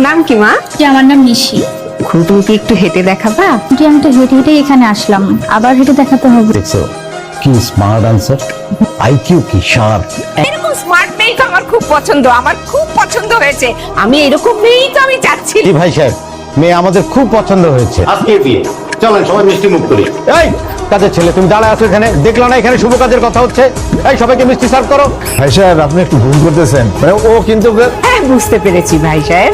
নাম কি মা? আমার নাম নিশি। তুমি কি একটু হেঁটে দেখাবা? আমি তো হেঁটে হেঁটে এখানে আসলাম, আবার হেঁটে দেখাতে হবে? দেখছো কি স্মার্ট আনসার, আইকিউ কি শার্প। এরকম স্মার্ট মেয়ে তো আমার খুব পছন্দ, আমার খুব পছন্দ হয়েছে। আমি এরকম মেয়েই তো আমি চাচ্ছি। জি ভাই সাহেব, মেয়ে আমাদের খুব পছন্দ হয়েছে। আজকে বিয়ে, চলেন সবাই মিষ্টি মুখ করি। এই কাজের ছেলে, তুমি দাঁড়ায় আছো এখানে, দেখলো না এখানে শুভ কাজের কথা হচ্ছে? এই সবাইকে মিষ্টি সার্ভ করো। ভাই সাহেব, আপনি একটু ভুল করতেছেন। ও কিন্তু হ্যাঁ, বুঝতে পেরেছি ভাই সাহেব,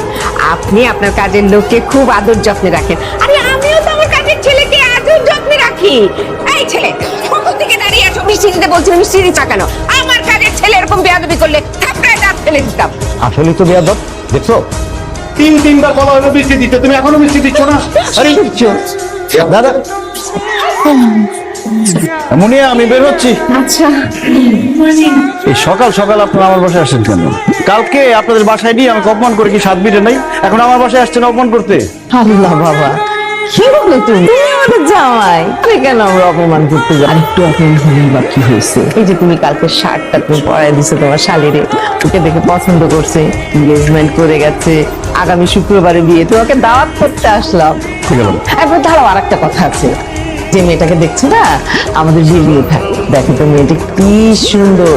আপনি আপনার কাজের লোককে খুব আদর যত্নে রাখেন। আরে আমিও তো আমার কাজের ছেলেকে আদর যত্নে রাখি। এই ছেলে, কখন থেকে দাঁড়িয়ে আছো? মিষ্টি দিতে বলছি, মিষ্টি দিচ্ছ কেন? আমার কাজের ছেলে এরকম বেয়াদবি করলে থাপড়ায় দাঁত ফেলে দিতাম। আসলেই তো বেয়াদব, দেখছো? তিনবার বলা হলো মিষ্টি দিতে, তুমি এখনো মিষ্টি দিচ্ছ না? আরে দাদা মুনিয়া, আমি বের হচ্ছি। আচ্ছা, এই সকাল সকাল আপনারা আমার বাসায় আসছেন কেন? কালকে আপনাদের বাসায় নিয়ে আমাকে অপমান করে কি 7 মিনিট নাই, এখন আমার বাসায় আসছেন অপমান করতে? আল্লাহ বাবা, কি বলো তুমি? তুমি আমাদের জামাই, তুমি কেন আমরা অপমান করতে যাও? আরেকটু অপমান হলেই বা কি হয়েছে? এই যে তুমি কালকে শার্টটা তুমি পরাই দিছো তোমার শালিরে, ওকে দেখে পছন্দ করছে, এনগেজমেন্ট করে গেছে, আগামী শুক্রবারে বিয়ে, তোমাকে দাওয়াত করতে আসলাম। ঠিক আছে, একবার দাঁড়াও, আর একটা কথা আছে। যে মেয়েটাকে দেখছো না, আমাদের বিয়ে থাকে, দেখো তো মেয়েটা কি সুন্দর।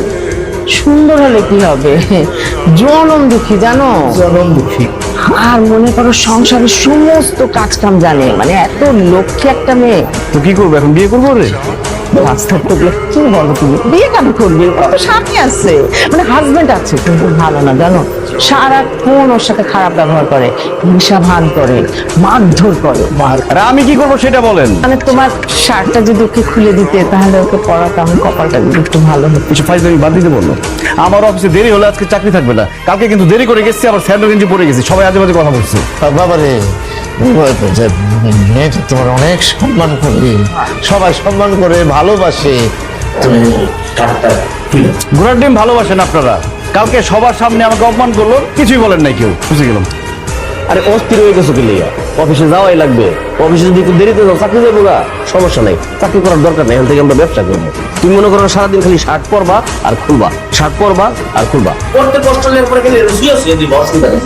সুন্দর হলে কি হবে, জনম দুঃখী, জানো? জনম দুঃখী। আর মনে করো সংসারের সমস্ত কাজ কাম জানে, মানে এত লক্ষ্মী একটা মেয়ে। তো কি করবো এখন, বিয়ে করবো রে? বাস্তব তো কি বলো তুমি, বিয়ে কেন করবে? ওর তো স্বামী আছে, মানে হাজবেন্ড আছে, কিন্তু ভালো না জানো, সারাক্ষণ ওর সাথে খারাপ ব্যবহার করে, হিংসা ভান করে, মারধর করে। আরে আমি কি করবো সেটা বলেন। মানে তোমার শার্টটা যদি ওকে খুলে দিতে, তাহলে ওকে পড়াতে আমার কপালটা যদি একটু ভালো হতো। কিছু ফাইজলামি বাদ দিতে বললো। আমার অফিসে দেরি হলে আজকে চাকরি থাকবে না। কালকে কিন্তু দেরি করে গেছি, আবার স্যান্ডো গেঞ্জি পরে গেছি, সবাই আজে বাজে কথা বলছে। বাবা রে, মেয়েটা তোমার অনেক সম্মান করে, সবাই সম্মান করে, ভালোবাসে। তুমি ঘোড়ার ডিম ভালোবাসেন আপনারা। কালকে সবার সামনে আমাকে অপমান করলো, কিছুই বলেন নাই কেউ, বুঝে গেলাম। আরে অস্থির হয়ে গেছো কি লিগা? অফিসে যাওয়াই লাগবে। অফিসে যদি একটু দেরিতে যাও, চাকরি যাবো গা, সমস্যা নাই, চাকরি করার দরকার নেই, এখান থেকে আমরা ব্যবসা করবো। তুমি মনে করো সারাদিন খালি শার্ট পরবা আর খুলবা, শার্ট পরবা আর খুলবা, পড়তে কষ্ট হলে পরে খালি শুয়ে শুয়ে দিবা, অসুবিধা নেই।